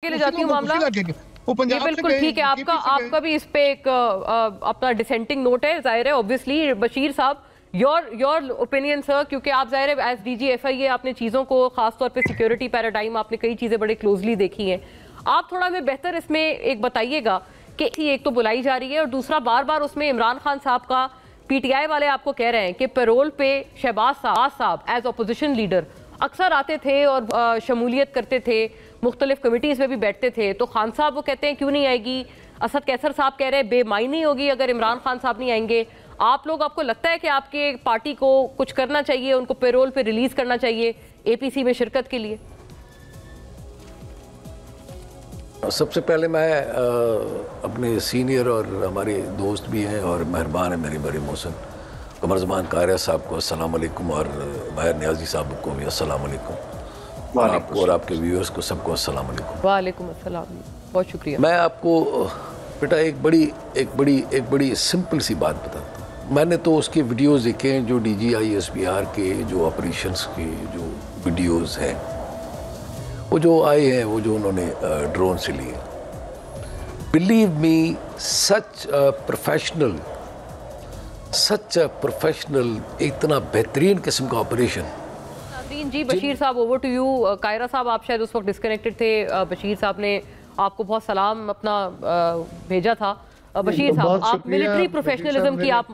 के लिए जाती हूँ मामला ये बिल्कुल ठीक है। आपका भी इस पे एक अपना डिसेंटिंग नोट है। जाहिर है ऑब्वियसली बशीर साहब योर ओपिनियन सर, क्योंकि आप जाहिर है एज डीजी एफआईए आपने चीज़ों को खासतौर पे सिक्योरिटी पैराडाइम आपने कई चीज़ें बड़े क्लोजली देखी हैं। आप थोड़ा हमें बेहतर इसमें एक बताइएगा कि एक तो बुलाई जा रही है और दूसरा बार बार उसमें इमरान खान साहब का पीटीआई वाले आपको कह रहे हैं कि पैरोल पे शहबाज साहब एज अपोजिशन लीडर अक्सर आते थे और शमूलियत करते थे, मुख्तलिफ कमिटीज़ में भी बैठते थे। तो खान साहब वो कहते हैं क्यों नहीं आएगी, असद कैसर साहब कह रहे हैं बेमायनी होगी अगर इमरान खान साहब नहीं आएंगे। आपको लगता है कि आपके पार्टी को कुछ करना चाहिए, उनको पैरोल पे रिलीज करना चाहिए एपीसी में शिरकत के लिए? सबसे पहले मैं अपने सीनियर और हमारे दोस्त भी हैं और मेहरबान है मेरे बड़े मोहसिन कमर ज़मान कारिया साहब को अस्सलाम वालेकुम और माहिर नियाजी साहब को भी अस्सलाम वालेकुम, आपको और आपके व्यूअर्स को सबको अस्सलाम वालेकुम। वालेकुम अस्सलाम, बहुत शुक्रिया। मैं आपको बेटा एक बड़ी सिंपल सी बात बताता हूँ। मैंने तो उसके वीडियोस देखे हैं जो DGI-SPR के जो ऑपरेशंस के जो वीडियोस हैं, वो जो आए हैं, वो जो उन्होंने ड्रोन से लिए। Believe me, such a professional इतना बेहतरीन किस्म का ऑपरेशन। जी बशीर साहब, ओवर टू यू। कायरा साहब, आप शायद उस वक्त डिस्कनेक्टेड थे। बशीर साहब ने आपको बहुत सलाम अपना भेजा था। बशीर साहब, आप मिलिट्री प्रोफेशनलिज्म की आप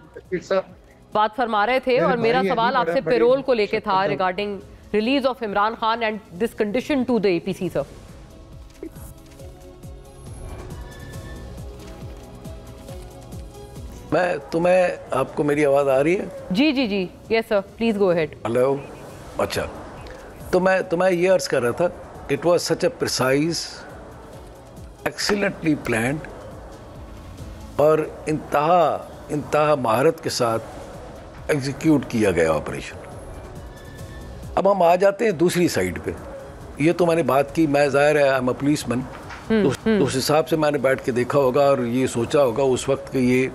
बात फरमा रहे थे और मेरा सवाल आपसे पैरोल को लेके था regarding release of Imran Khan and this condition to the APC sir. तुम्हें आपको मेरी आवाज आ रही है? जी yes sir, please go ahead. Hello, अच्छा, तो मैं ये अर्ज कर रहा था, it was such a precise, excellently planned और इंतहा महारत के साथ एग्जीक्यूट किया गया ऑपरेशन। अब हम आ जाते हैं दूसरी साइड पे। ये तो मैंने बात की, मैं ज़ाहिर है आई एम अ पुलिसमैन, तो उस हिसाब से मैंने बैठ के देखा होगा और ये सोचा होगा उस वक्त कि ये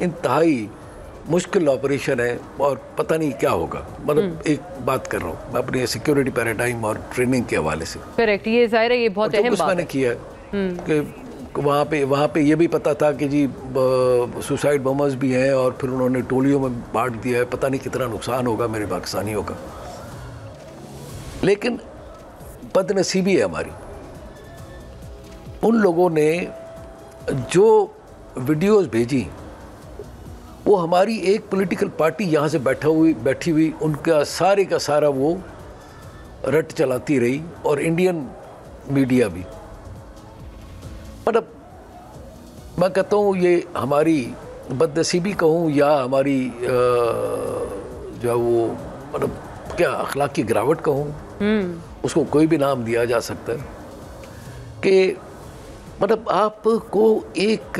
इंतहाई मुश्किल ऑपरेशन है और पता नहीं क्या होगा। मतलब एक बात कर रहा हूँ मैं अपने सिक्योरिटी पैराडाइम और ट्रेनिंग के हवाले से। करेक्ट, ये ज़ाहिर है ये बहुत अहम बात मैंने किया है कि वहाँ पे ये भी पता था कि जी सुसाइड बमर्स भी हैं और फिर उन्होंने टोलियों में बांट दिया है, पता नहीं कितना नुकसान होगा मेरे पाकिस्तानियों का। लेकिन बदनसीबी है हमारी, उन लोगों ने जो वीडियोस भेजी वो हमारी एक पॉलिटिकल पार्टी यहाँ से बैठी हुई उनका सारे का सारा वो रट चलाती रही और इंडियन मीडिया भी। मतलब मैं कहता हूँ ये हमारी बदनसीबी कहूँ या हमारी जो वो मतलब क्या अखलाकी गिरावट कहूँ, उसको कोई भी नाम दिया जा सकता है कि मतलब आपको एक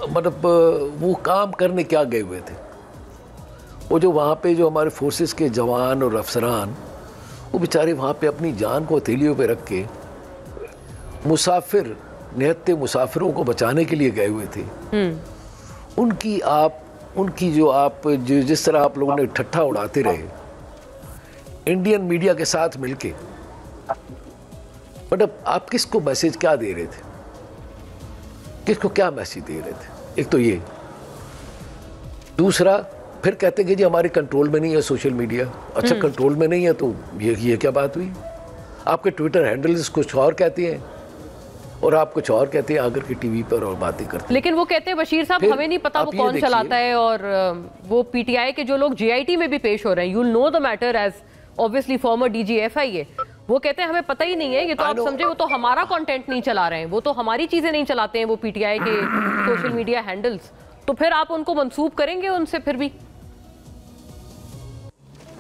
मतलब वो काम करने क्या गए हुए थे। वो जो वहाँ पे जो हमारे फोर्सेस के जवान और अफसरान, वो बेचारे वहाँ पे अपनी जान को हथेलियों पे रख के मुसाफिर निहत्ते मुसाफिरों को बचाने के लिए गए हुए थे। उनकी जो जिस तरह आप लोगों ने ठट्ठा उड़ाते रहे इंडियन मीडिया के साथ मिलके, मतलब आप किसको मैसेज क्या दे रहे थे, किसको क्या मैसेज दे रहे थे? एक तो ये, दूसरा फिर कहते कि जी हमारे कंट्रोल में नहीं है सोशल मीडिया। अच्छा, कंट्रोल में नहीं है तो ये क्या बात हुई? आपके ट्विटर हैंडल्स कुछ और कहते हैं और आप कुछ और कहते हैं आकर के टीवी पर और बातें करते हैं। लेकिन वो कहते हैं बशीर साहब हमें नहीं पता वो कौन चलाता है और वो पीटीआई के जो लोग JIT में भी पेश हो रहे हैं, you know the matter as obviously former DG FIA, वो कहते हैं हमें पता ही नहीं है। ये तो आप समझे, वो तो हमारा कंटेंट नहीं चला रहे हैं, वो तो हमारी चीजें नहीं चलाते हैं, वो पीटीआई के सोशल मीडिया हैंडल्स। तो फिर आप उनको मंसूब करेंगे उनसे? फिर भी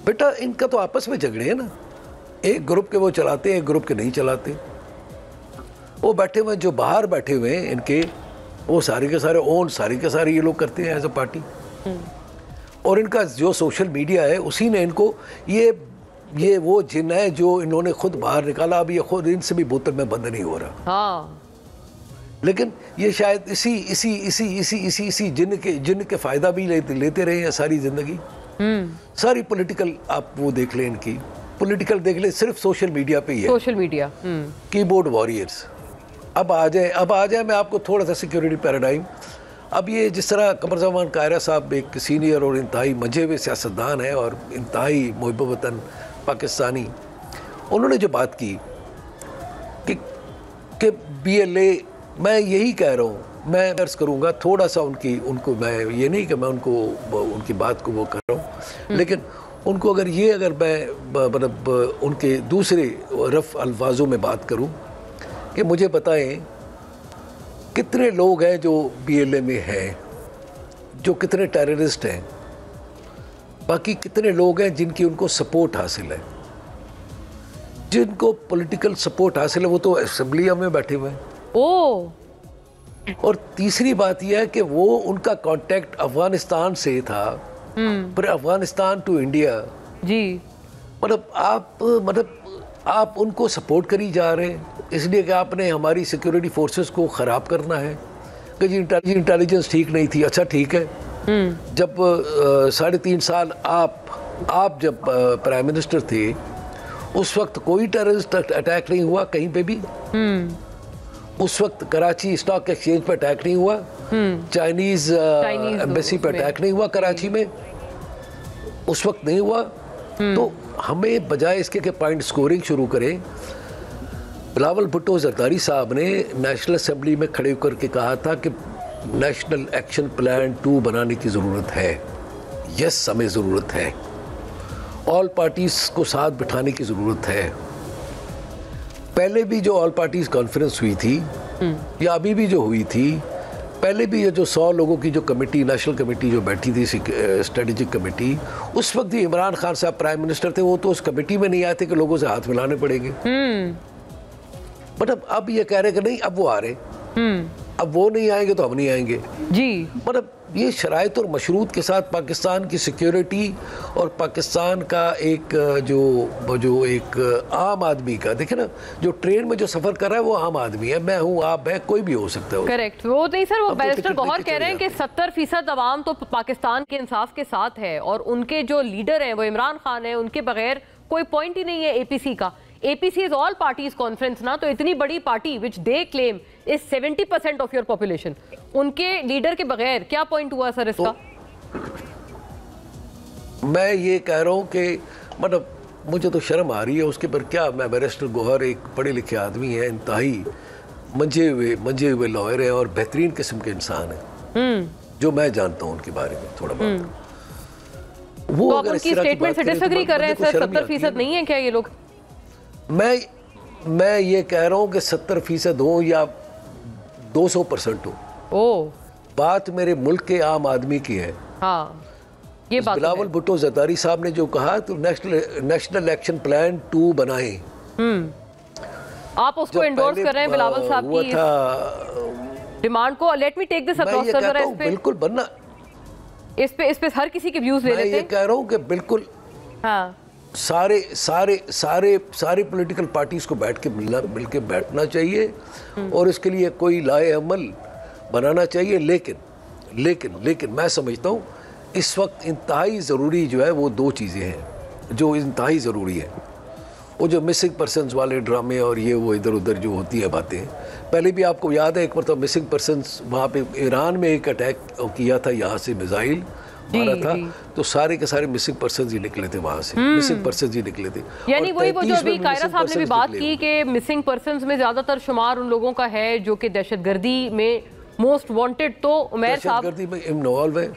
बेटा इनका तो आपस में झगड़े हैं ना, एक ग्रुप के वो चलाते हैं, एक ग्रुप के नहीं चलाते। वो बैठे हुए जो बाहर बैठे हुए हैं इनके, वो सारे के सारे ये लोग करते हैं एज अ पार्टी। और इनका जो सोशल मीडिया है उसी ने इनको ये वो जिन है जो इन्होंने खुद बाहर निकाला। अब ये खुद इनसे भी बोतल में बंद नहीं हो रहा। हाँ, लेकिन ये शायद इसी जिन के फायदा भी लेते रहे हैं सारी जिंदगी। सारी पॉलिटिकल आप वो देख लें, इनकी पॉलिटिकल देख ले, सिर्फ सोशल मीडिया पे ही है। सोशल मीडिया, कीबोर्ड वॉरियर्स, अब आ जाए मैं आपको थोड़ा सा सिक्योरिटी पैराडाइम। अब ये जिस तरह कमरज़मान कायरा साहब एक सीनियर और इंतहाई मंझे हुए सियासतदान है और इंतहाई मुहिब वतन पाकिस्तानी, उन्होंने जो बात की कि BLA, मैं यही कह रहा हूँ, मैं अर्ज़ करूँगा थोड़ा सा उनको मैं ये नहीं कि मैं उनकी बात को वो कर रहा हूँ, लेकिन उनको अगर मैं मतलब उनके दूसरे रफ अल्फाजों में बात करूँ कि मुझे बताएं कितने लोग हैं जो BLA में हैं, जो कितने टेररिस्ट हैं, बाकी कितने लोग हैं जिनकी उनको सपोर्ट हासिल है, जिनको पॉलिटिकल सपोर्ट हासिल है, वो तो असेंबलियों में बैठे हुए हैं। और तीसरी बात यह है कि वो उनका कांटेक्ट अफगानिस्तान से था, पर अफगानिस्तान टू इंडिया जी, मतलब आप उनको सपोर्ट करी जा रहे हैं इसलिए कि आपने हमारी सिक्योरिटी फोर्सेस को ख़राब करना है कि जी इंटेलिजेंस ठीक नहीं थी। अच्छा ठीक है, जब 3.5 साल आप जब प्राइम मिनिस्टर थे उस वक्त कोई टेररिस्ट अटैक नहीं हुआ कहीं पे भी। उस वक्त कराची स्टॉक एक्सचेंज पे अटैक नहीं हुआ, चाइनीज एम्बेसी पे अटैक नहीं हुआ कराची में, उस वक्त नहीं हुआ। तो हमें बजाय इसके कि पॉइंट स्कोरिंग शुरू करें, बिलावल भुट्टो जरदारी साहब ने नेशनल असेंबली में खड़े होकर के कहा था कि नेशनल एक्शन प्लान 2 बनाने की ज़रूरत है। यस, हमें ज़रूरत है, ऑल पार्टीज़ को साथ बिठाने की ज़रूरत है। पहले भी जो ऑल पार्टीज़ कॉन्फ्रेंस हुई थी या अभी भी जो हुई थी, पहले भी ये जो 100 लोगों की जो कमेटी, नेशनल कमेटी जो बैठी थी, स्ट्रेटेजिक कमेटी, उस वक्त भी इमरान खान साहब प्राइम मिनिस्टर थे, वो तो उस कमेटी में नहीं आए थे कि लोगों से हाथ मिलाने पड़ेंगे। बट अब ये कह रहे कि नहीं, अब वो आ रहे, अब वो नहीं आएंगे तो हम नहीं आएंगे जी। मतलब ये शराइत और मशरूत के साथ पाकिस्तान की सिक्योरिटी और पाकिस्तान का एक जो एक आम आदमी का, देखे ना, जो ट्रेन में जो सफ़र कर रहा है वो आम आदमी है, मैं हूँ, आप है, कोई भी हो सकता है। करेक्ट, वो नहीं सर, वो बैरिस्टर गौहर कह रहे हैं कि 70% अवाम तो पाकिस्तान के इंसाफ के साथ है और उनके जो लीडर हैं वो इमरान खान है, उनके बगैर कोई पॉइंट ही नहीं है APC का। APC is all parties conference ना, तो इतनी बड़ी party which they claim is 70% of your population, उनके लीडर के बगैर क्या पॉइंट हुआ सर इसका? तो मैं ये कह रहा हूँ कि मतलब मुझे तो शर्म आ रही है उसके पर। क्या, मैं बैरिस्टर गौहर एक पढ़े लिखे आदमी है, इंतहाई मंझे हुए लॉयर है और बेहतरीन किस्म के इंसान है, जो मैं जानता हूँ उनके बारे में थोड़ा बहुत। वो तो आप उनकी स्टेटमेंट से डिसएग्री कर रहे हैं सर? 70% नहीं है क्या ये लोग? मैं ये कह रहा हूँ कि 70% हो या 200% हो, बात मेरे मुल्क के आम आदमी की है। हाँ, ये बात बिलावल भुट्टो जरदारी साहब ने जो कहा तो नेशनल एक्शन प्लान 2 बनाए, आप उसको एंडोर्स कर रहे हैं बिलावल साहब की डिमांड को? Let me take this across sir, जरा इस पे बिल्कुल बनना, इस पे हर किसी के व्यूज ले लेते हैं। मैं ये कह रहा हूँ कि बिल्कुल हाँ, सारे पॉलिटिकल पार्टीज को मिल के बैठना चाहिए और इसके लिए कोई लाए अमल बनाना चाहिए। लेकिन मैं समझता हूँ इस वक्त इंतहाई ज़रूरी जो है वो 2 चीज़ें हैं जो इंतहाई ज़रूरी है। वो जो मिसिंग पर्सनस वाले ड्रामे और ये वो इधर उधर जो होती है बातें, पहले भी आपको याद है एक मरतबा मिसिंग पर्सनस वहाँ पे ईरान में एक अटैक किया था, यहाँ से मिसाइल मारा था, तो सारे के सारे मिसिंग पर्सनस ही निकले थे वहाँ से, मिसिंग पर्सनस ही निकले थे। यानी वही वो जो अभी कायरा साहब ने भी बात की कि मिसिंग पर्सनस में ज़्यादातर शुमार उन लोगों का है जो कि दहशतगर्दी में मोस्ट वांटेड, तो उमैर साहब दहशतगर्दी में इन्वॉल्व है।